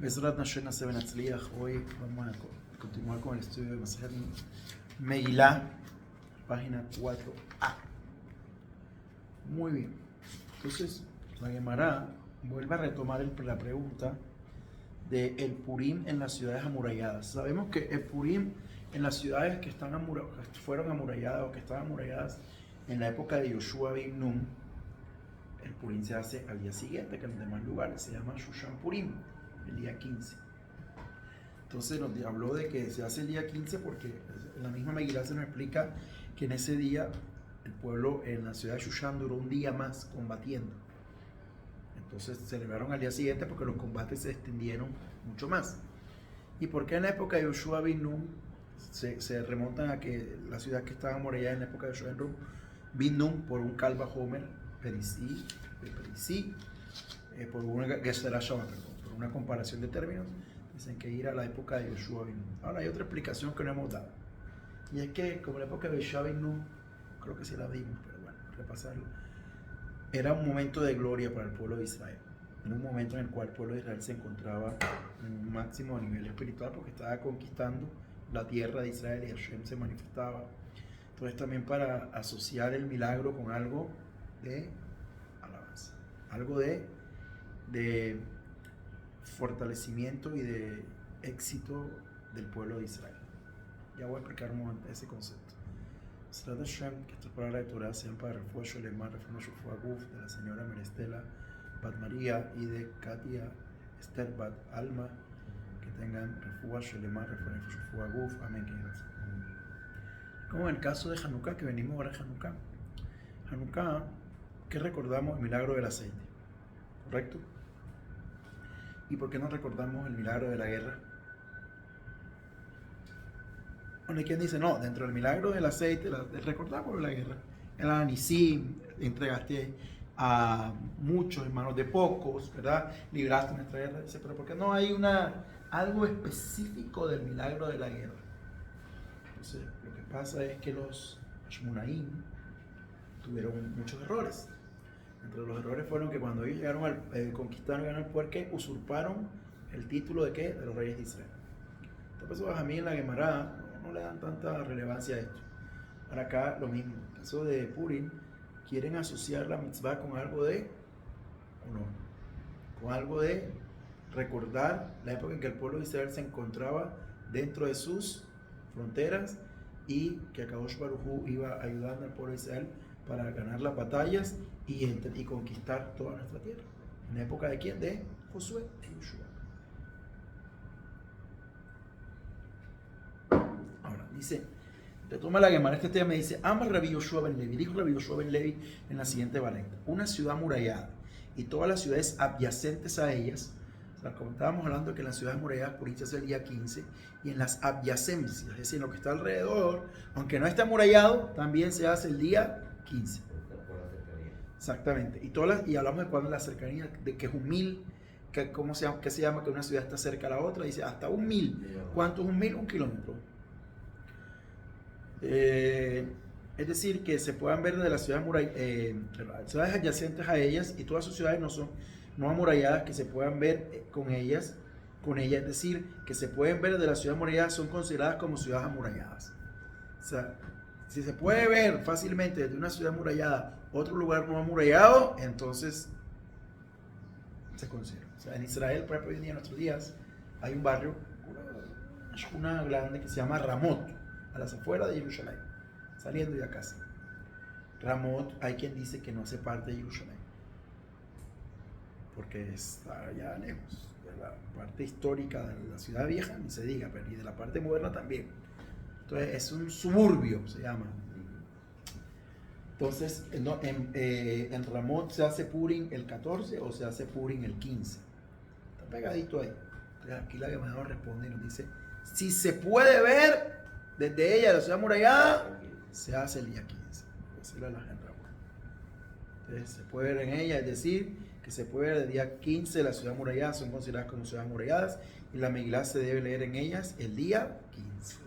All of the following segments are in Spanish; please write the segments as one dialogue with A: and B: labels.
A: Bezrat Hashem Nase Benatzliach. Hoy vamos a continuar con el estudio de Masejet Megilá, página 4a. Muy bien. Entonces, la Gemara vuelve a retomar la pregunta de el Purim en las ciudades amuralladas. Sabemos que el Purim en las ciudades que fueron amuralladas o que estaban amuralladas en la época de Yoshua bin Nun, el Purim se hace al día siguiente que en los demás lugares. Se llama Shushan Purim, el día 15. Entonces nos habló de que se hace el día 15 porque en la misma Megilá se nos explica que en ese día el pueblo en la ciudad de Shushan duró un día más combatiendo. Entonces celebraron al día siguiente porque los combates se extendieron mucho más. ¿Y por qué en la época de Yoshua bin Nun se remontan a que la ciudad que estaba amurallada en la época de Yoshua bin Nun por un Kalba Homer Perisi, por una Gesera Shabbat, por una comparación de términos, dicen que ir a la época de Yoshua bin Nun. Ahora hay otra explicación que no hemos dado, y es que como la época de Yoshua bin Nun, creo que sí la dimos, pero bueno, repasarlo, era un momento de gloria para el pueblo de Israel. Era un momento en el cual el pueblo de Israel se encontraba en un máximo nivel espiritual porque estaba conquistando la tierra de Israel y Hashem se manifestaba. Entonces también para asociar el milagro con algo de alabanza, algo de fortalecimiento y de éxito del pueblo de Israel. Ya voy a explicar un momento ese concepto. Srat Hashem, que estas palabras de Torah sean para Refuah Sholema, Refuah Shufua Guf, de la señora Merestela Bat María y de Katia Esther Bat Alma, que tengan Refuah Sholema, Refuah Shufua Guf. Amén. Como en el caso de Hanukkah, que venimos ahora a Hanukkah. Hanukkah, ¿qué recordamos? El milagro del aceite, ¿correcto? ¿Y por qué no recordamos el milagro de la guerra? Bueno, hay quien dice, no, dentro del milagro del aceite, recordamos la guerra. En la Nisim, entregaste a muchos en manos de pocos, ¿verdad? Libraste nuestra guerra. Dice, pero ¿por qué no hay algo específico del milagro de la guerra? Entonces, lo que pasa es que los Shmunaim tuvieron muchos errores. Entre los errores fueron que cuando ellos llegaron conquistaron el puerque, usurparon el título de ¿qué? De los reyes de Israel. Entonces, a mí en la Gemara no le dan tanta relevancia a esto. Para acá lo mismo. En el caso de Purim, quieren asociar la mitzvah con algo de honor, con algo de recordar la época en que el pueblo de Israel se encontraba dentro de sus fronteras y que Akadosh Baruj Hu iba ayudando al pueblo de Israel para ganar las batallas y conquistar toda nuestra tierra. ¿En la época de quién? De Josué, de Yoshua. Ahora, dice, retoma la Gemara este tema y dice, Amar Rabbi Yoshua ben Levi, dijo Rabbi Yoshua ben Levi en la siguiente variante: una ciudad amurallada y todas las ciudades adyacentes a ellas. O sea, como estábamos hablando que en las ciudades amuralladas Purim se hace el día 15 y en las adyacencias, es decir, en lo que está alrededor, aunque no esté amurallado, también se hace el día 15. Exactamente. Y hablamos de cuando la cercanía, de que es un mil, ¿qué se llama que una ciudad está cerca a la otra? Dice hasta un mil. ¿Cuánto es un mil? 1 kilómetro. Es decir, que se puedan ver desde las ciudades adyacentes a ellas y todas sus ciudades no amuralladas, que se puedan ver con ellas, es decir, que se pueden ver desde las ciudades amuralladas, son consideradas como ciudades amuralladas. O sea, si se puede ver fácilmente desde una ciudad amurallada otro lugar no amurallado, entonces se considera. O sea, en Israel, por ejemplo, hoy en día, en nuestros días, hay un barrio, una grande que se llama Ramot, a las afueras de Jerusalén, saliendo de casa. Ramot, hay quien dice que no hace parte de Jerusalén, porque está allá lejos, de la parte histórica de la ciudad vieja, ni se diga, pero y de la parte moderna también. Entonces es un suburbio, se llama. Entonces, en Ramot se hace Purim el 14 o se hace Purim el 15. Está pegadito ahí. Entonces aquí la Gemara nos responde y nos dice, si se puede ver desde ella, la ciudad amurallada, se hace el día 15. Entonces se puede ver en ella, es decir, que se puede ver el día 15 de la ciudad amurallada, son consideradas como ciudades amuralladas, y la Megilá se debe leer en ellas el día 15.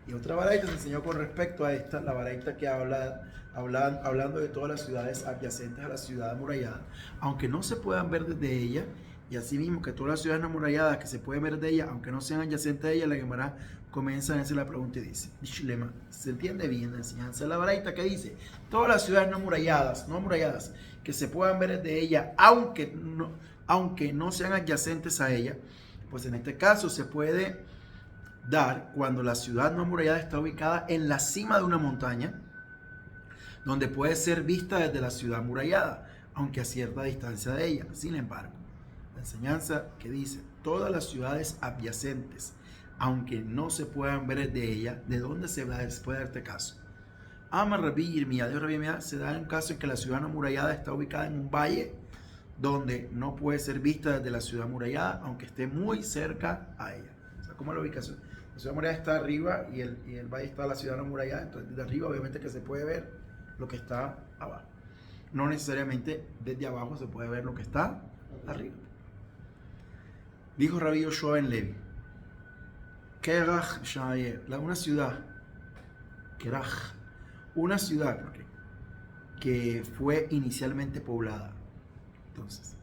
A: Y otra baraita se enseñó con respecto a esta, la baraita que hablando de todas las ciudades adyacentes a la ciudad amurallada, aunque no se puedan ver desde ella, Y asimismo que todas las ciudades no amuralladas que se pueden ver de ella, aunque no sean adyacentes a ella, la Gemara comienza a hacer la pregunta y dice, Shlema, ¿se entiende bien la enseñanza de la Baraita que dice? Todas las ciudades no amuralladas, que se puedan ver de ella, aunque no sean adyacentes a ella, pues en este caso se puede dar cuando la ciudad no amurallada está ubicada en la cima de una montaña, donde puede ser vista desde la ciudad amurallada, aunque a cierta distancia de ella. Sin embargo, la enseñanza que dice, todas las ciudades adyacentes, aunque no se puedan ver de ella, ¿de dónde se puede dar este caso? Ama Rabbi Yirmiyah, de Rabbi Yirmiyah, se da un caso en que la ciudad no amurallada está ubicada en un valle donde no puede ser vista desde la ciudad amurallada, aunque esté muy cerca a ella. O sea, ¿cómo es la ubicación? La ciudad amurallada está arriba y el valle está la ciudad no amurallada, entonces desde arriba obviamente que se puede ver lo que está abajo. No necesariamente desde abajo se puede ver lo que está arriba. Dijo Rabbi Yoshua ben Levi, Kerach Shayer, una ciudad, Kerach, una ciudad que fue inicialmente poblada. Entonces,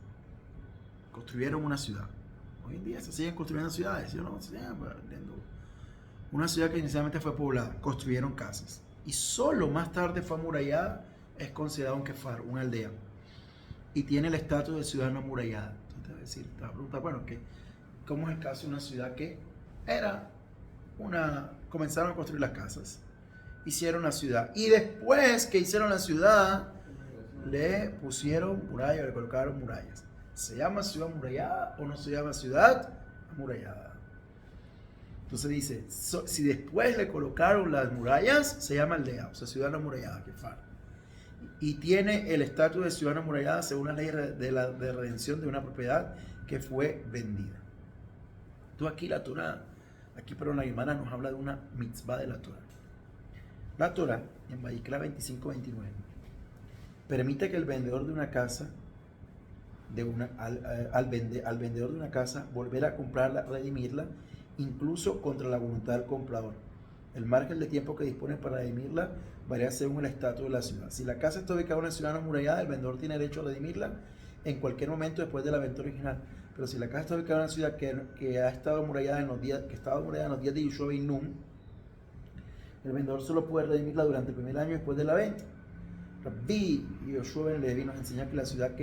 A: construyeron una ciudad. Hoy en día se siguen construyendo ciudades, yo no sé, una ciudad que inicialmente fue poblada, construyeron casas. Y solo más tarde fue amurallada, es considerado un kefar, una aldea. Y tiene el estatus de ciudad no amurallada. Entonces te voy a decir, te vas a preguntar, bueno, ¿cómo es el caso de una ciudad que comenzaron a construir las casas, hicieron la ciudad, y después que hicieron la ciudad, le pusieron murallas, le colocaron murallas? ¿Se llama ciudad amurallada o no se llama ciudad amurallada? Entonces dice, si después le colocaron las murallas, se llama aldea, o sea, ciudad no amurallada, kefar. Y tiene el estatus de ciudad no amurallada según la ley de redención de una propiedad que fue vendida. Entonces aquí la Torah, la Gemara nos habla de una mitzvah de la Torah. La Torah, en Vayikra 25-29, permite que el vendedor de una casa, al vendedor de una casa, volver a comprarla, redimirla, incluso contra la voluntad del comprador. El margen de tiempo que dispone para redimirla varía según el estatus de la ciudad. Si la casa está ubicada en una ciudad no amurallada, el vendedor tiene derecho a redimirla en cualquier momento después de la venta original. Pero si la casa está ubicada en una ciudad que ha estado amurallada en los días de Yoshua ben Nun, el vendedor solo puede redimirla durante el primer año después de la venta. Rabbi Yoshua ben Levi nos enseña que la ciudad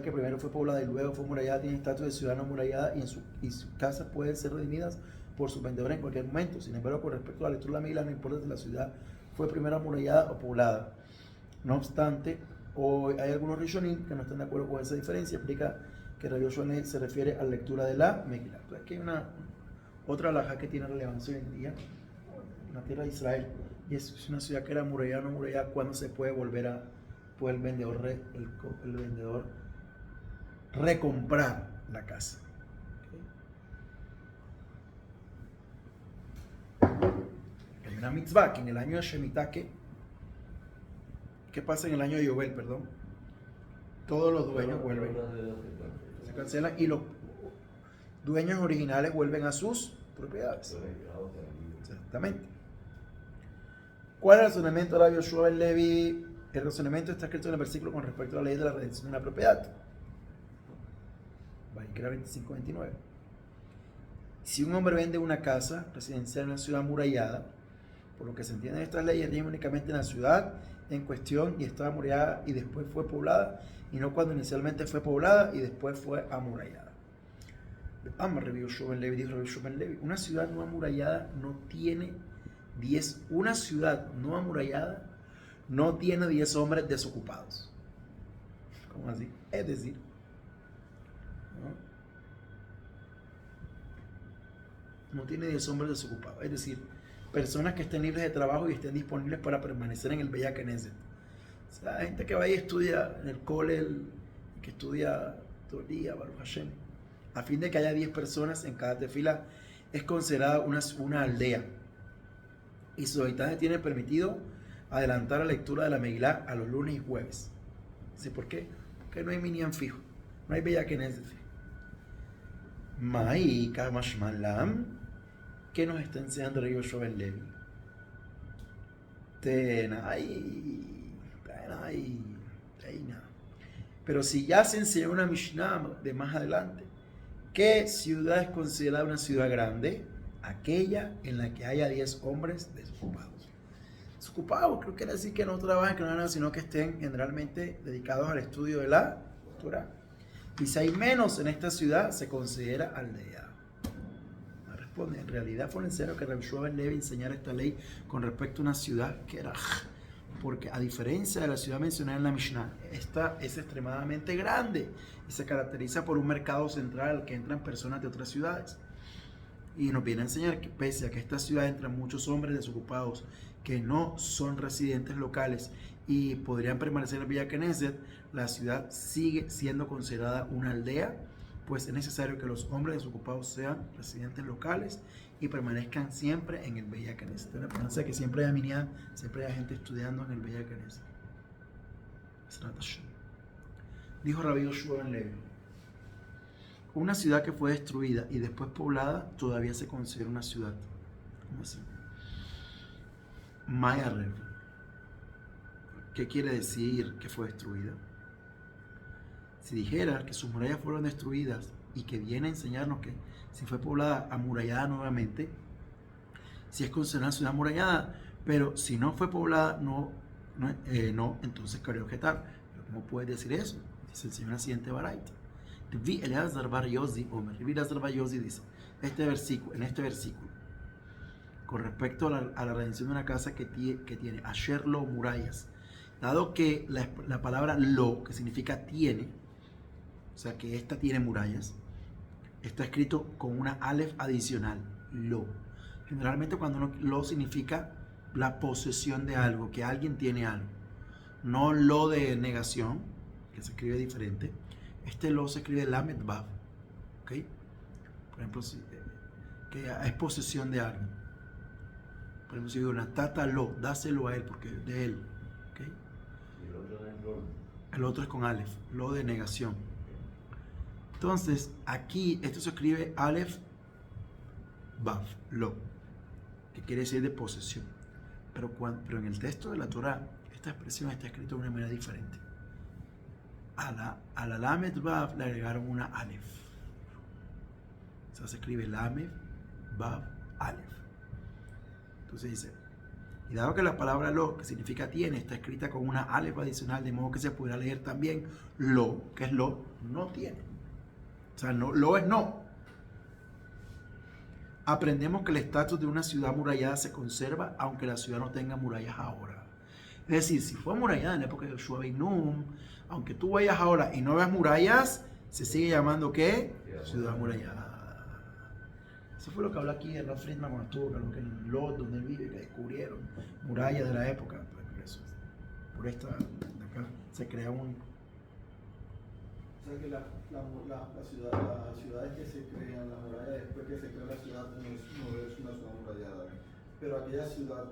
A: que primero fue poblada y luego fue amurallada tiene estatus de ciudad no amurallada y sus casas pueden ser redimidas por sus vendedores en cualquier momento. Sin embargo, con respecto a la lectura de la Megilá, no importa si la ciudad fue primero amurallada o poblada. No obstante, hoy hay algunos rishonim que no están de acuerdo con esa diferencia. Explica que Rabbi Yoshua se refiere a la lectura de la Megilá. Entonces, aquí hay otra halajá que tiene relevancia hoy en día en la tierra de Israel, y es una ciudad que era amurallada o no amurallada. ¿Cuándo se puede puede el vendedor recomprar la casa? Hay una mitzvah que en el año de Shemitah, ¿qué pasa en el año de Yobel, perdón? Todos los dueños vuelven, se cancelan y los dueños originales vuelven a sus propiedades. Exactamente. ¿Cuál es el razonamiento de Rabbi Yoshua ben Levi? El razonamiento está escrito en el versículo con respecto a la ley de la redención de una propiedad. Vayikra 25-29. Si un hombre vende una casa residencial en una ciudad amurallada, por lo que se entiende en estas leyes, rige únicamente en la ciudad en cuestión y estaba amurallada y después fue poblada, y no cuando inicialmente fue poblada y después fue amurallada. Rabbi Yoshua ben Levi, dijo Rabbi Yoshua ben Levi, una ciudad no amurallada no tiene 10 hombres desocupados. ¿Cómo así? Es decir, no tiene 10 hombres desocupados. Es decir, personas que estén libres de trabajo y estén disponibles para permanecer en el Beit Knesset. O sea, gente que va y estudia en el Kolel, que estudia todo el día, Baruch Hashem, a fin de que haya 10 personas en cada tefila, es considerada una aldea. Y sus habitantes tienen permitido adelantar la lectura de la Megilá a los lunes y jueves. ¿Por qué? Porque no hay minyan fijo, no hay Beit Knesset fijo. Ma'i Kamashmalam, ¿qué nos está enseñando Rabbi Yoshua ben Levi? Tenai. Pero si ya se enseñó una Mishnah de más adelante, ¿qué ciudad es considerada una ciudad grande? Aquella en la que haya 10 hombres desocupados. Desocupados, creo que quiere decir que no trabajen, que no hagan, sino que estén generalmente dedicados al estudio de la Torah. Y si hay menos en esta ciudad, se considera aldea. Me responde, en realidad fue necesario que Rabbi Yehoshua ben Levi enseñara esta ley con respecto a una ciudad que era, porque a diferencia de la ciudad mencionada en la Mishnah, esta es extremadamente grande y se caracteriza por un mercado central al que entran personas de otras ciudades. Y nos viene a enseñar que pese a que esta ciudad entran muchos hombres desocupados que no son residentes locales y podrían permanecer en Villa Knesset, la ciudad sigue siendo considerada una aldea, pues es necesario que los hombres desocupados sean residentes locales y permanezcan siempre en el Villa Knesset. La esperanza de que siempre haya minyan, siempre haya gente estudiando en el Villa Knesset. Dijo Rabbi Yehoshua ben Levi: una ciudad que fue destruida y después poblada todavía se considera una ciudad. ¿Cómo así? Maya Rev. ¿Qué quiere decir que fue destruida? Si dijera que sus murallas fueron destruidas y que viene a enseñarnos que si fue poblada, amurallada nuevamente, si es considerada ciudad amurallada, pero si no fue poblada, no, entonces cabe objetar. Pero ¿cómo puedes decir eso? Dice el Señor en la siguiente baraita. Rabbi Eliezer bar Yossi dice, en este versículo, con respecto a la redención de una casa que tiene asher lo murallas, dado que la palabra lo, que significa tiene, o sea que esta tiene murallas, está escrito con una alef adicional, lo. Generalmente cuando lo significa la posesión de algo, que alguien tiene algo, no lo de negación, que se escribe diferente. Este lo se escribe lamed vav, ¿ok? Por ejemplo, que es posesión de alguien. Por ejemplo, si digo natata lo, dáselo a él porque es de él, ¿ok?
B: Y el otro es lo.
A: El otro es con alef, lo de negación. Entonces, aquí esto se escribe alef vav, lo, que quiere decir de posesión. Pero en el texto de la Torah, esta expresión está escrita de una manera diferente. A la lamed vav le agregaron una alef. O sea, se escribe lamed vav alef. Entonces dice, y dado que la palabra lo, que significa tiene, está escrita con una alef adicional, de modo que se podrá leer también lo, que es lo, no tiene. O sea, no, lo es no. Aprendemos que el estatus de una ciudad amurallada se conserva aunque la ciudad no tenga murallas ahora. Es decir, si fue amurallada en la época de Yoshua ben Nun, aunque tú vayas ahora y no veas murallas, se sigue llamando ¿qué? Ciudad amurallada. Eso fue lo que habló aquí Ralph Friedman cuando estuvo en Lod, donde él vive, que descubrieron murallas de la época. Por esta de acá se crea un...
C: O sea que las ciudades que se crean, la muralla después que se crea la ciudad no es una ciudad amurallada. Pero aquella ciudad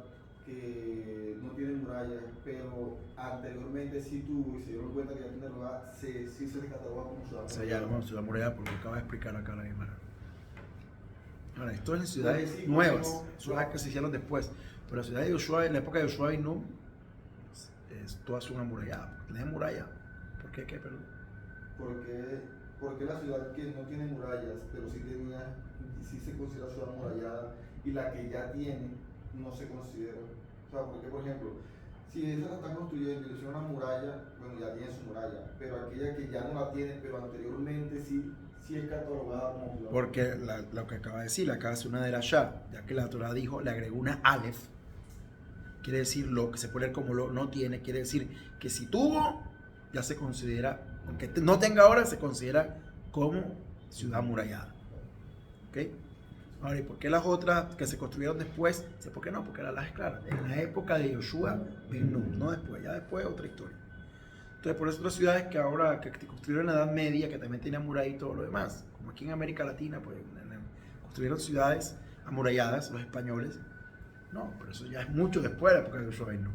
C: que no tiene murallas, pero anteriormente sí tuvo y se dieron cuenta que ya tiene lugar, sí se cataloga como ciudad amurallada.
A: Se llama ciudad amurallada porque acaba de explicar acá la misma. Ahora, esto es en ciudades nuevas, ciudades que se hicieron después. Pero la ciudad de Yoshua, en la época de Yoshua ben Nun, todas son amuralladas. ¿Tiene muralla? ¿Por qué? ¿Qué? Perdón.
C: Porque la ciudad que no tiene murallas, pero sí se considera ciudad amurallada, y la que ya tiene no se considera. O sea, porque por ejemplo, si esa la están construyendo y le hicieron una muralla, bueno, ya tiene su muralla, pero aquella que ya no la tiene, pero anteriormente sí es catalogada como ciudad.
A: Porque lo que acaba de decir, acaba de hacer una derashá, ya que la Torah dijo, le agregó una alef, quiere decir lo que se puede leer como lo no tiene, quiere decir que si tuvo, ya se considera, aunque no tenga ahora, se considera como ciudad amurallada. ¿Ok? Ahora, ¿y por qué las otras que se construyeron después? ¿Por qué no? Porque la es clara. En la época de Yoshua ben Nun, no después, ya después otra historia. Entonces, por eso otras ciudades que ahora, que construyeron en la Edad Media, que también tenían muralla y todo lo demás, como aquí en América Latina, pues construyeron ciudades amuralladas, los españoles. No, pero eso ya es mucho después de la época de Yoshua ben Nun.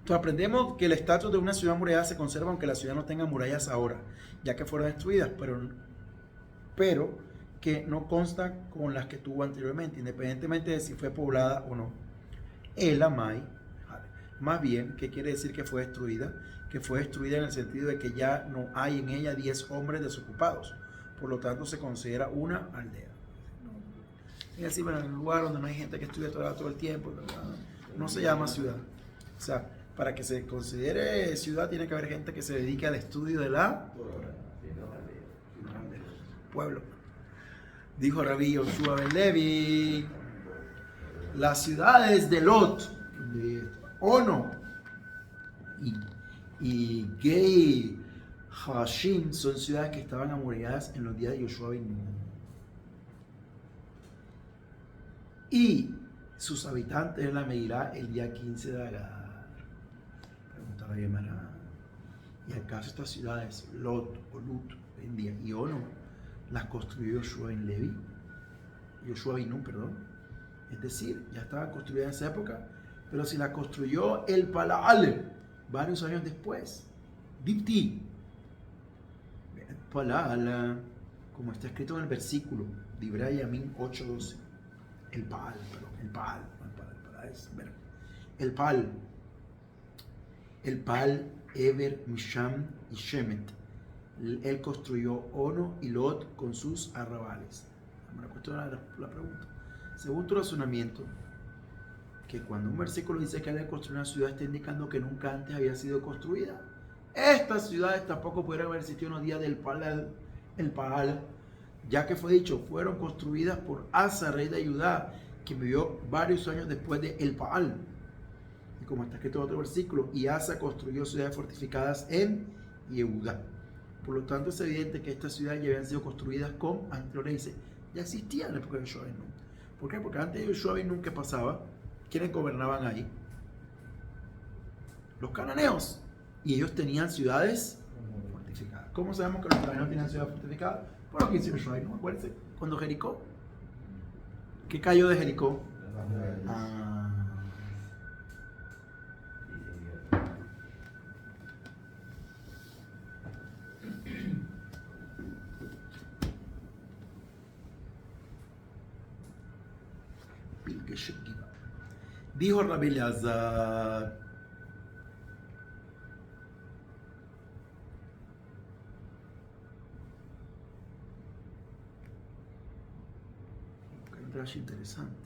A: Entonces aprendemos que el estatus de una ciudad amurallada se conserva aunque la ciudad no tenga murallas ahora, ya que fueron destruidas, pero que no consta con las que tuvo anteriormente, independientemente de si fue poblada o no. Elamai, más bien, ¿qué quiere decir que fue destruida? Que fue destruida en el sentido de que ya no hay en ella 10 hombres desocupados. Por lo tanto, se considera una aldea. Es decir, bueno, en un lugar donde no hay gente que estudie todo el tiempo, no se llama ciudad. O sea, para que se considere ciudad tiene que haber gente que se dedique al estudio de la pueblo. Dijo Rabí Yoshua ben Levi, las ciudades de Lot, de Ono y Gei Hashim son ciudades que estaban amuralladas en los días de Yoshua ben Nun. Y sus habitantes en la medirá el día 15 de Agar. Preguntaba Gemara, ¿y acaso estas ciudades, Lot o Lut, en día y Ono, las construyó Yoshua ben Levi? Yoshua ben Nun, perdón. Es decir, ya estaban construidas en esa época, pero si las construyó el Palal varios años después. Dipti. El Palal, como está escrito en el versículo, Divrei Yamim 8:12. El Paal, perdón, el Paal es verbo. El Paal, Eber, Misham y Shemet. Él construyó Ono y Lot con sus arrabales. Me cuestiona la pregunta. Según tu razonamiento, que cuando un versículo dice que había construido una ciudad, está indicando que nunca antes había sido construida. Estas ciudades tampoco pudieron haber existido en los días del Paal, ya que fue dicho, fueron construidas por Asa, rey de Judá, que vivió varios años después de El Paal. Y como está escrito en otro versículo, y Asa construyó ciudades fortificadas en Judá. Por lo tanto, es evidente que estas ciudades ya habían sido construidas con anterioridad. Ya existían en la época de Yoshua ben Nun. ¿Por qué? Porque antes de Yoshua ben Nun, ¿qué pasaba? ¿Quiénes gobernaban ahí? Los cananeos. Y ellos tenían ciudades fortificadas. ¿Cómo sabemos que los cananeos tenían ciudades fortificadas? Por lo que hizo Yoshua ben Nun. Acuérdense, cuando Jericó. ¿Qué cayó de Jericó? Dijo Rabbi Eleazar, un trash interesante.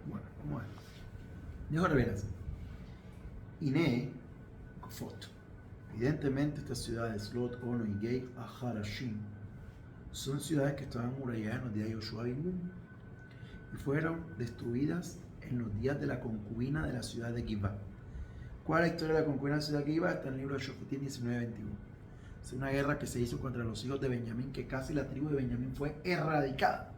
A: Bueno, vamos a ver. Dijo Rabbi Eleazar, Iné, foto. Evidentemente estas ciudades, Lot, Ono y Gei Harashim, son ciudades que estaban muralladas en los días de Yoshua ben Nun y fueron destruidas en los días de la concubina de la ciudad de Gibá. ¿Cuál es la historia de la concubina de la ciudad de Gibá? Está en el libro de Shofutim 19:21. Es una guerra que se hizo contra los hijos de Benjamín, que casi la tribu de Benjamín fue erradicada.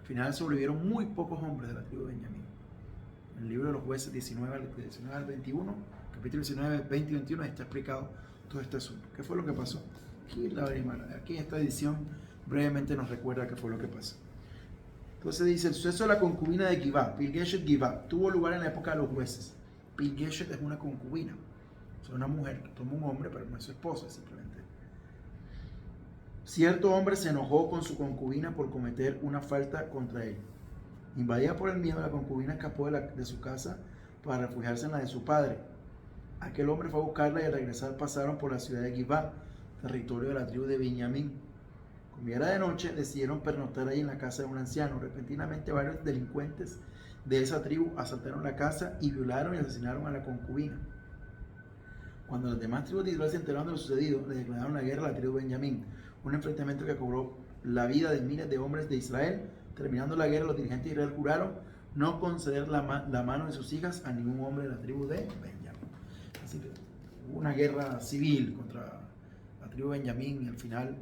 A: Al final sobrevivieron muy pocos hombres de la tribu de Benjamín. En el libro de los jueces 19 al 21, capítulo 19, 20 y 21, está explicado todo este asunto. ¿Qué fue lo que pasó? Aquí esta edición brevemente nos recuerda qué fue lo que pasó. Entonces dice, el suceso de la concubina de Gibá, Pilgeshet Gibá, tuvo lugar en la época de los jueces. Pilgeshet es una concubina, es una mujer que toma un hombre, pero no es su esposa, simplemente. Cierto hombre se enojó con su concubina por cometer una falta contra él. Invadida por el miedo, la concubina escapó de su casa para refugiarse en la de su padre. Aquel hombre fue a buscarla y al regresar pasaron por la ciudad de Gibá, territorio de la tribu de Benjamín. Como ya era de noche, decidieron pernoctar ahí en la casa de un anciano. Repentinamente varios delincuentes de esa tribu asaltaron la casa y violaron y asesinaron a la concubina. Cuando las demás tribus de Israel se enteraron de lo sucedido, le declararon la guerra a la tribu de Benjamín. Un enfrentamiento que cobró la vida de miles de hombres de Israel. Terminando la guerra, los dirigentes de Israel juraron no conceder la mano de sus hijas a ningún hombre de la tribu de Benjamín. Así que hubo una guerra civil contra la tribu de Benjamín y al final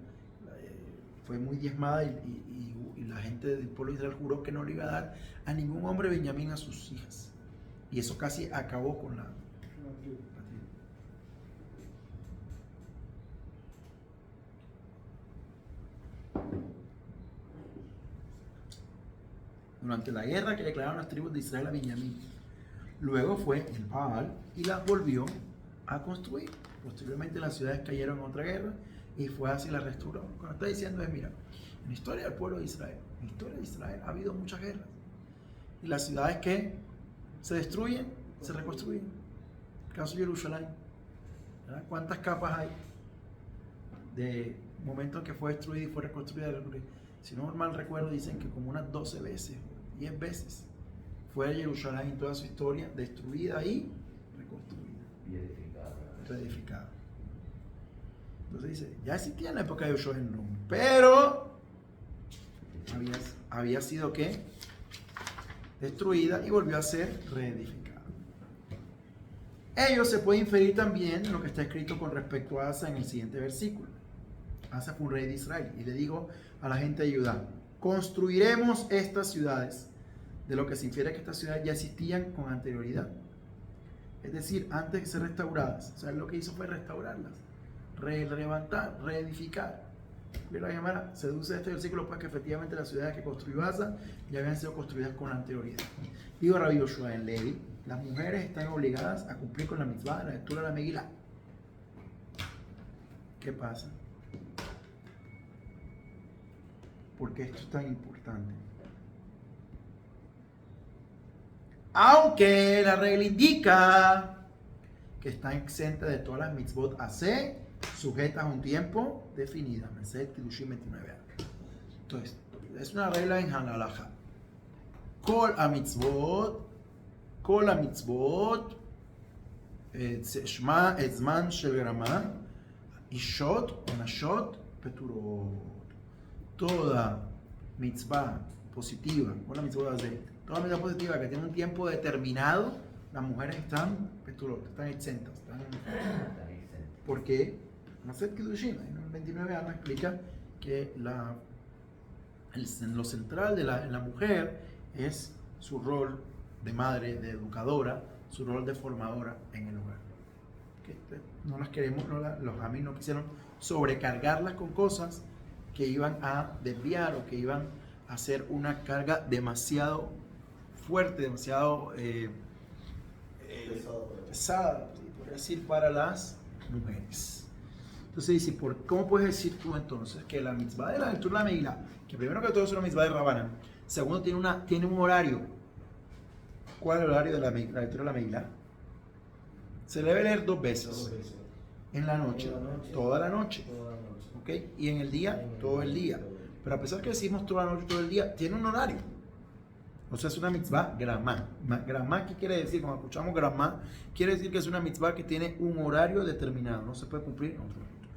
A: fue muy diezmada y la gente del pueblo de Israel juró que no le iba a dar a ningún hombre de Benjamín a sus hijas. Y eso casi acabó con la tribu. durante la guerra que declararon las tribus de Israel a Benjamín. Luego fue el Baal y las volvió a construir. Posteriormente las ciudades cayeron en otra guerra y fue así la restauró. Lo que está diciendo es, mira, en la historia del pueblo de Israel, en la historia de Israel ha habido muchas guerras. Y las ciudades que se destruyen, se reconstruyen. El caso de Jerusalén. ¿Verdad? ¿Cuántas capas hay de momentos que fue destruida y fue reconstruida? Si no mal recuerdo, dicen que como unas 12 veces, 10 veces, fue Jerusalén en toda su historia destruida y reconstruida.
B: Y edificada.
A: Reedificada. Entonces dice, ya existía en la época de Josué en Rum, pero había sido ¿qué? Destruida y volvió a ser reedificada. Ello se puede inferir también en lo que está escrito con respecto a Asa en el siguiente versículo. Asa fue un rey de Israel y le dijo a la gente de Judá, construiremos estas ciudades, de lo que se infiere que estas ciudades ya existían con anterioridad. Es decir, antes de ser restauradas. O sea, lo que hizo fue restaurarlas, levantar, reedificar. La llamada se deduce de este versículo pues que efectivamente las ciudades que construyó Asa ya habían sido construidas con anterioridad. Dijo Rabbi Yoshua ben Levi, las mujeres están obligadas a cumplir con la mitzvah de la lectura de la Megilá. ¿Qué pasa? ¿Por qué esto es tan importante? Aunque la regla indica que están exentas de todas las mitzvot AC, sujetas a un tiempo definido. Meset Kiddushin 29 años. Entonces, es una regla en Halalaha. Kol mitzvot, Shema, Ezman, Shel Grama, Ishot, Onashot, Peturot. Toda mitzvah positiva, con la mitzvah de aceite, toda mitzvah positiva que tiene un tiempo determinado, las mujeres están peturot, están exentas. ¿Por qué? Maset Kiddushin, en el 29 años explica que lo central de la mujer es su rol de madre, de educadora, su rol de formadora en el hogar. No las queremos, los amis no quisieron sobrecargarlas con cosas que iban a desviar o que iban a hacer una carga demasiado fuerte, demasiado pesada, por decir, para las mujeres. Entonces dice, ¿cómo puedes decir tú entonces que la mitzvah de la lectura de la Megilá, que primero que todo es una mitzvah de Rabanan, segundo tiene un horario? ¿Cuál es el horario de la lectura de la Megilá? Se debe leer 2 veces. En la noche, toda la noche. ¿Ok? Y en el día, todo el día. Pero a pesar que decimos toda la noche, todo el día, tiene un horario. O sea, es una mitzvah gramá. Gramá, ¿qué quiere decir? Cuando escuchamos gramá, quiere decir que es una mitzvah que tiene un horario determinado. No se puede cumplir en otro momento.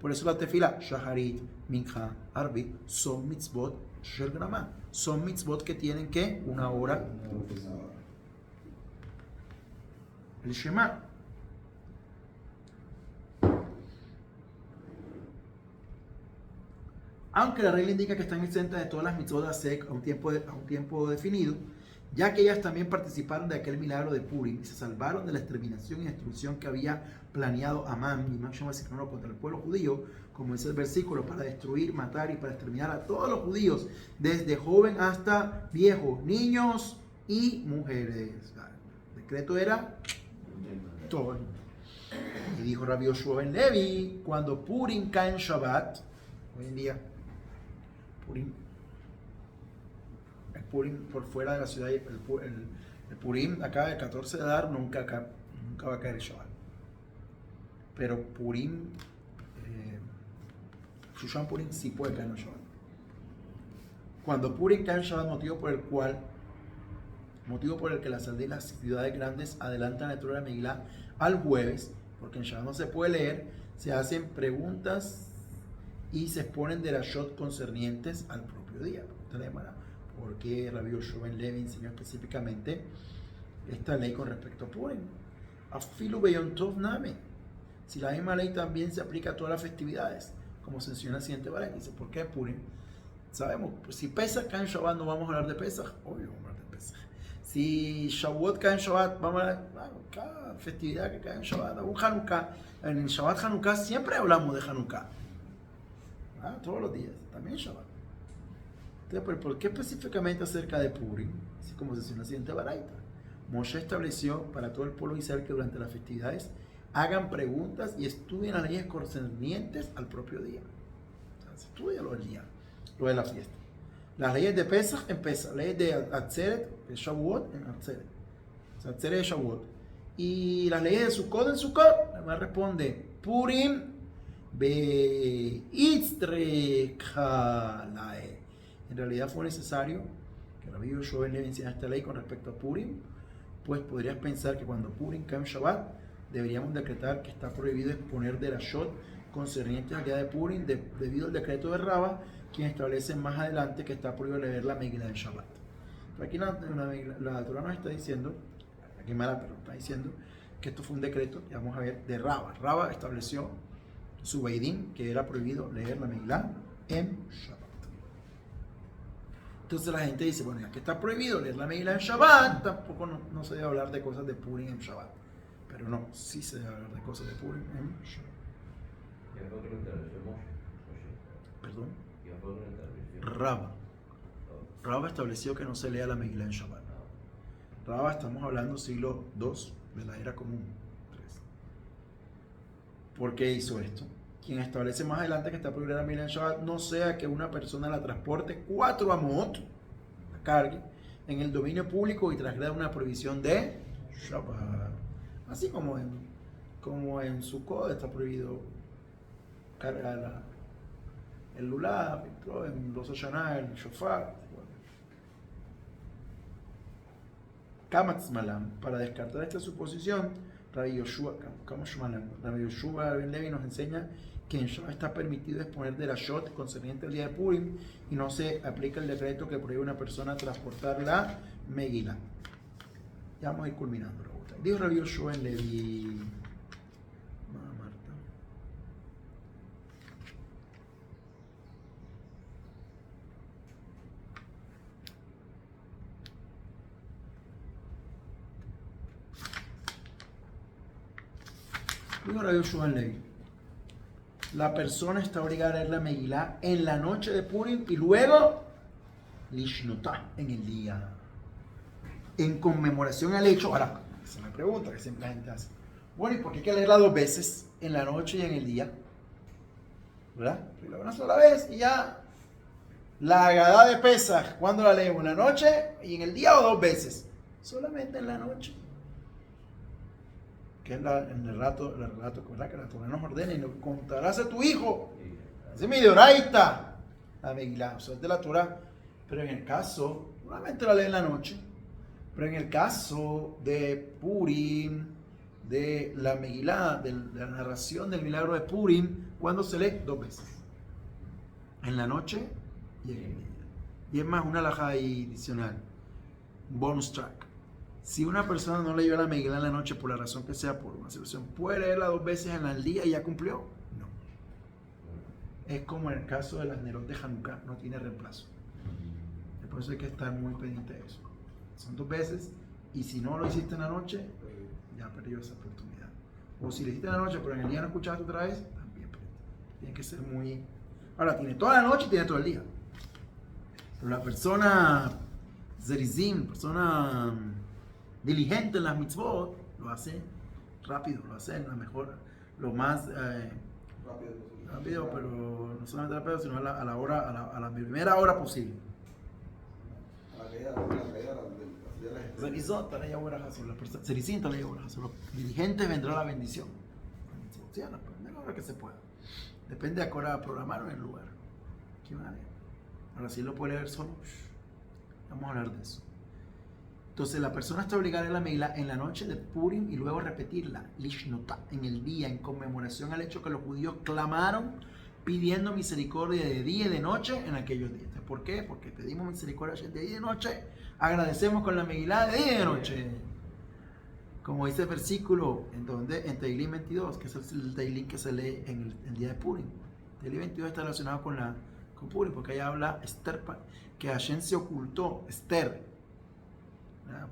A: Por eso la tefila, shaharit, mincha, arbit, son mitzvot shel gramá. Son mitzvot que tienen ¿qué? Una hora. El Shema. Aunque la regla indica que están exentas de todas las mitzvot de Asek a un tiempo definido, ya que ellas también participaron de aquel milagro de Purim y se salvaron de la exterminación y destrucción que había planeado Amán y Máximo Sicrino contra el pueblo judío, como dice el versículo, para destruir, matar y para exterminar a todos los judíos, desde joven hasta viejo, niños y mujeres. El decreto era todo. Y dijo Rabbi Yoshua ben Levi, cuando Purim cae en Shabbat, hoy en día, el Purim por fuera de la ciudad, el Purim acá, el 14 de Adar, nunca va a caer el Shabbat. Pero Purim, Shushan Purim sí puede caer en el Shabbat. Cuando Purim cae en Shabbat, motivo por el que las ciudades grandes adelantan la lectura de la Megilá al jueves, porque en Shabbat no se puede leer, se hacen preguntas y se exponen derashot concernientes al propio día. ¿Por qué Rabbi Yoshua ben Levi enseñó específicamente esta ley con respecto a Purim? Afilu beyom tov name. Si la misma ley también se aplica a todas las festividades, como se menciona en el siguiente parágrafo. Dice, ¿por qué Purim? Sabemos, pues, si Pesach cae en Shabbat, no vamos a hablar de Pesach. Obvio, vamos a hablar de Pesach. Si Shavuot cae en Shabbat, vamos a hablar de cada festividad que cae en Shabbat. Un Hanukkah, en el Shabbat Hanukkah siempre hablamos de Hanukkah. Todos los días, también Shabbat. Entonces, pues, ¿por qué específicamente acerca de Purim? Así como se dice en la siguiente baraita. Moshe estableció para todo el pueblo de Israel que durante las festividades hagan preguntas y estudien las leyes concernientes al propio día. O sea, se estudia lo del día, lo de la fiesta. Las leyes de Pesach en Pesach, leyes de Atzeret, de Shavuot en Atzeret. O sea, Atzeret de Shavuot. Y las leyes de Sukkot en Sukkot. Además responde Purim Beitzrekalae. En realidad fue necesario que Rabbi Yoshua le enseñara esta ley con respecto a Purim, pues podrías pensar que cuando Purim cae en Shabbat, deberíamos decretar que está prohibido exponer de la shot concernientes al día de Purim debido al decreto de Rabba, quien establece más adelante que está prohibido leer la Megilá en Shabbat. Pero aquí la Torah nos está diciendo, la Gemara, pero está diciendo que esto fue un decreto, y vamos a ver, de Rabba. Rabba estableció su Beidín, que era prohibido leer la Megilá en Shabbat. Entonces la gente dice, bueno, ya que está prohibido leer la Megilá en Shabbat, tampoco no se debe hablar de cosas de Purim en Shabbat. Pero no, sí se debe hablar de cosas de Purim en Shabbat.
B: ¿Ya fue que lo estableció Moshe?
A: Perdón.
B: ¿Ya fue que lo estableció?
A: Rabba. Rabba estableció que no se lea la Megilá en Shabbat. Rabba, estamos hablando siglo II de la era común. 3. ¿Por qué hizo esto? Quien establece más adelante que está prohibida la Megilá en Shabbat, no sea que una persona la transporte 4 amot, la cargue, en el dominio público y transgreda una prohibición de Shabbat. Así como en Sukkot está prohibido cargar el lulav, en Rosh Hashanah, el shofar. Kamatz Malam, para descartar esta suposición, Rabbi Yoshua Ben Levi nos enseña que en Shabbat está permitido exponer de la shot concerniente al día de Purim y no se aplica el decreto que prohíbe a una persona transportar la Megilá. Ya vamos a ir culminando. Dijo Rabbi Yoshua Ben Levi. Marta. Dijo Rabbi Yoshua Ben Levi. La persona está obligada a leer la Megilá en la noche de Purim y luego Lishnotá en el día. En conmemoración al hecho. Ahora, esa es una pregunta que siempre la gente hace. Bueno, ¿y por qué hay que leerla 2 veces? En la noche y en el día. ¿Verdad? Primero una sola vez y ya. La Agadá de Pesaj, ¿cuándo la leemos? ¿En la noche y en el día o 2 veces? Solamente en la noche. Que es en el relato, ¿verdad? Que la Torah nos ordena y lo contarás a tu hijo. Ese es mi deoraita. La Megilá, o sea, es de la Torah. Pero en el caso, solamente la lee en la noche. Pero en el caso de Purim, de la Megilá, de la narración del milagro de Purim, ¿cuándo se lee? 2 veces. En la noche y en el día. Y es más, una alajá adicional. Un bonus track. Si una persona no leyó la Megilá en la noche por la razón que sea, por una situación, ¿puede leerla 2 veces en el día y ya cumplió? No. Es como en el caso de las Nerot de Hanukkah, no tiene reemplazo. Por eso hay que estar muy pendiente de eso. Son 2 veces y si no lo hiciste en la noche, ya perdió esa oportunidad. O si lo hiciste en la noche pero en el día no escuchaste otra vez, también perdió. Tiene que ser muy... Ahora, tiene toda la noche y tiene todo el día. Pero la persona zerizim, persona diligente en las mitzvot, lo hace rápido, lo hace en la mejor, lo más rápido, pero no solamente rápido, sino a la primera hora posible. Los dirigentes vendrá la bendición. Sí, a la primera hora que se pueda. Depende de a qué hora programaron el lugar. ¿Qué van a leer? Ahora sí lo puede leer solo. Vamos a hablar de eso. Entonces la persona está obligada a leer la Megilá en la noche de Purim y luego repetirla, Lishnotá, en el día, en conmemoración al hecho que los judíos clamaron pidiendo misericordia de día y de noche en aquellos días. ¿Por qué? Porque pedimos misericordia de día y de noche, agradecemos con la Megilá de día y de noche. Como dice el versículo en Teilín 22, que es el Teilín que se lee en el día de Purim. Teilín 22 está relacionado con Purim, porque ahí habla Esther, que Hashem se ocultó, Esther,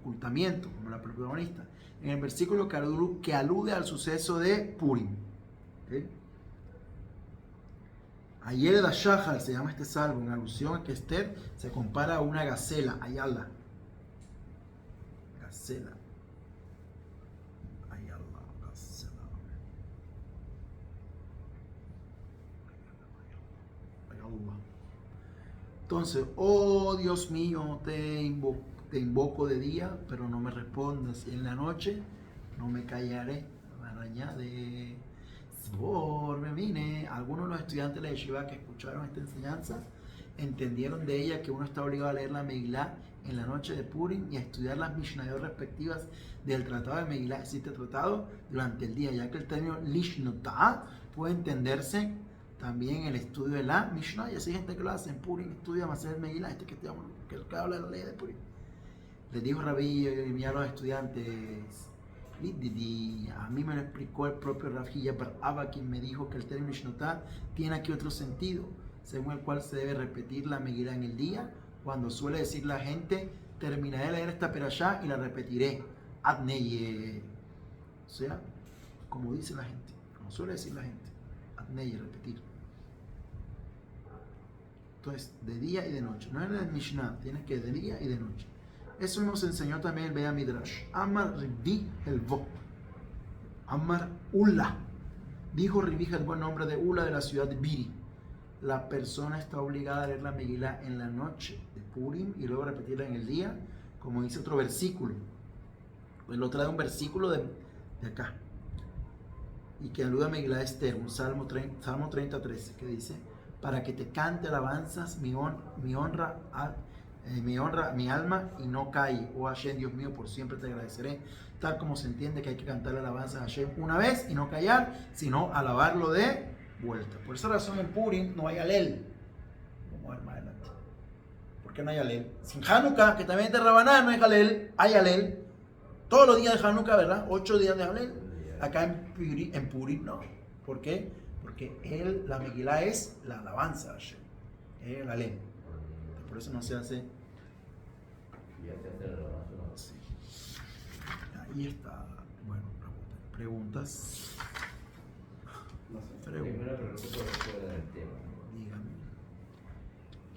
A: ocultamiento, como la protagonista, en el versículo que alude al suceso de Purim. ¿Okay? Ayer da Shahar se llama este salmo en alusión a que Esther se compara a una gacela, Ayala. Gacela. Ayala, gacela. Ayala. Entonces, oh Dios mío, te invoco de día, pero no me respondas. Y en la noche no me callaré. Añade. Me vine. Algunos de los estudiantes de la yeshiva que escucharon esta enseñanza entendieron de ella que uno está obligado a leer la Megilá en la noche de Purim y a estudiar las Mishnayot respectivas del tratado de Megilá, existe tratado durante el día, ya que el término Lishnotah puede entenderse también en el estudio de la Mishnah, y así hay gente que lo hace en Purim, estudia más el Megilá, que habla de la ley de Purim. Les dijo Rabí y a los estudiantes, a mí me lo explicó el propio Rav Hilla Bar Abba, quien me dijo que el término Mishnotah tiene aquí otro sentido, según el cual se debe repetir la Megilá en el día, cuando suele decir la gente, terminaré de leer esta perashá y la repetiré, Adneye, o sea, como dice la gente, como suele decir la gente, Adneye, repetir. Entonces, de día y de noche, no es el Mishnah, tienes que de día y de noche. Eso nos enseñó también el Bea Midrash. Amar Ribi Helvo. Amar Ula. Dijo Ribi Helvo, el nombre de Ula de la ciudad de Biri. La persona está obligada a leer la Megilá en la noche de Purim y luego repetirla en el día, como dice otro versículo. Pues lo trae un versículo de acá. Y que alude a Megilá de Esther, un Salmo 30:13, que dice: para que te cante alabanzas mi honra, mi alma y no calle. Oh Hashem, Dios mío, por siempre te agradeceré. Tal como se entiende que hay que cantar la alabanza a Hashem una vez y no callar, sino alabarlo de vuelta. Por esa razón en Purim no hay alel. Vamos a ver más adelante. ¿Por qué no hay alel? Sin Hanukkah, que también es de Rabaná, no hay alel. Hay alel. Todos los días de Hanukkah, ¿verdad? 8 días de alel. Acá en Purim no. ¿Por qué? Porque la Megilá es la alabanza a Hashem. Es el alel. Por eso no se hace.
B: Ya se hace la alabanza, ¿no?
A: Sí. Ahí está. Bueno, preguntas.
C: No sé.
B: Primera pregunta fuera del tema.
A: Dígame.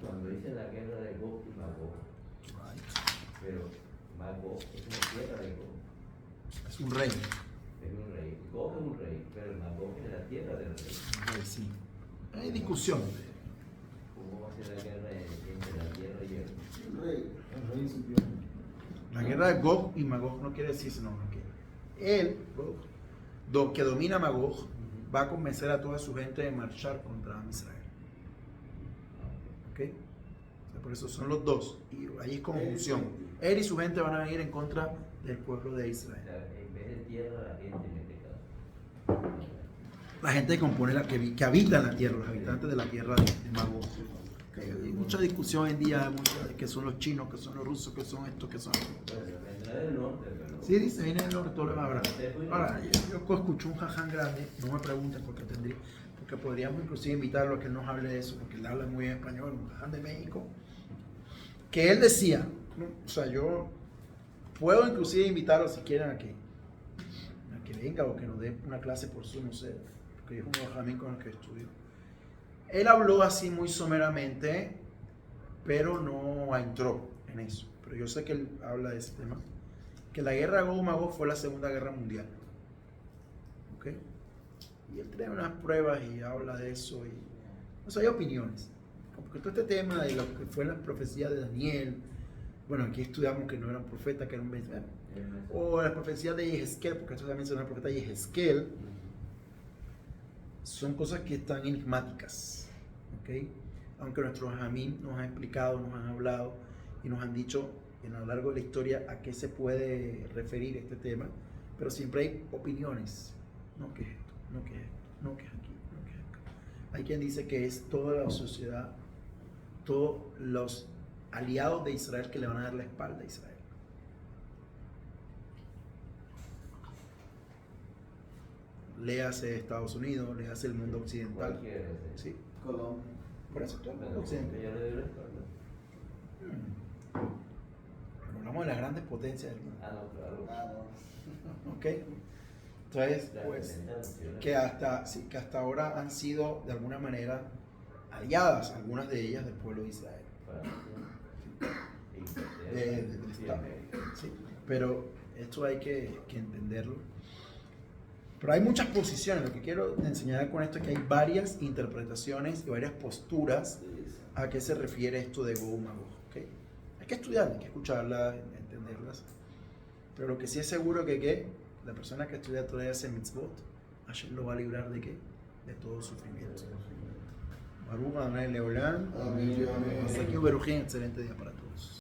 B: Cuando dice la guerra de Gog y Magog,
A: Right.
B: pero Magog es una tierra de Gog,
A: Es un rey.
B: es un rey. Gog es un rey, pero Magog es la tierra del rey.
A: Sí. Hay discusión.
B: ¿Cómo va a ser la guerra entre la tierra y el
C: El rey subió.
A: La guerra de Gog y Magog no quiere decir sino que él, Gog, que domina Magog, va a convencer a toda su gente de marchar contra Israel. ¿Ok? O sea, por eso son los dos. Y ahí es conjunción. Él y su gente van a venir en contra del pueblo de
B: O
A: Israel.
B: sea, en vez de tierra, la gente en este caso.
A: La gente que compone que habita en la tierra, los habitantes de la tierra de Magog. Okay. Hay mucha discusión hoy en día, que son los chinos, que son los rusos, que son estos, que son.
B: Bueno, vendrá del norte, pero.
A: Sí, dice, viene del norte, todo lo demás. Ahora, yo escucho un jaján grande, no me pregunten porque podríamos inclusive invitarlo a que él nos hable de eso, porque él habla muy bien español, un jaján de México, que él decía, ¿no? O sea, yo puedo inclusive invitarlo si quieren a que venga o que nos dé una clase por Zoom, no sé, porque es un jajamín con el que estudio. Él habló así muy someramente, pero no entró en eso. Pero yo sé que él habla de ese tema. Que la guerra de Gog y Magog fue la Segunda Guerra Mundial. ¿Ok? Y él trae unas pruebas y habla de eso. O sea, hay opiniones. Porque todo este tema de lo que fue la profecía de Daniel, bueno, aquí estudiamos que no era un profeta, que era un mensajero. O la profecía de Yehezkel, porque esto también se llama el profeta Yehezkel. Son cosas que están enigmáticas, ¿ok? Aunque nuestros jamín nos han explicado, nos han hablado y nos han dicho a lo largo de la historia a qué se puede referir este tema, pero siempre hay opiniones, no que es esto, no que es esto, no que es aquí, no que es acá. Hay quien dice que es toda la sociedad, todos los aliados de Israel que le van a dar la espalda a Israel. Léase Estados Unidos, léase el mundo occidental.
B: Cualquiera, sí.
A: Sí,
C: Colombia.
A: por eso todo el mundo
B: Pero
A: occidental.
B: ya le doy la espalda.
A: Pero hablamos de las grandes potencias del mundo.
B: Ah, no, claro.
C: Ah, no.
A: ¿Ok? Entonces,
B: La
A: pues,
B: representación.
A: que hasta ahora han sido de alguna manera aliadas, algunas de ellas del pueblo de Israel, del Estado. Sí, pero esto hay que entenderlo. Pero hay muchas posiciones. Lo que quiero enseñar con esto es que hay varias interpretaciones y varias posturas a qué se refiere esto de Gog y Magog. ¿Okay? Hay que estudiarlas, hay que escucharlas, entenderlas. Pero lo que sí es seguro que la persona que estudia todas esas mitzvot, Hashem lo va a librar de qué? De todo sufrimiento. Baruch Adonai Leolam.
C: Amén.
A: Hasta aquí, Berujim. Excelente día para todos.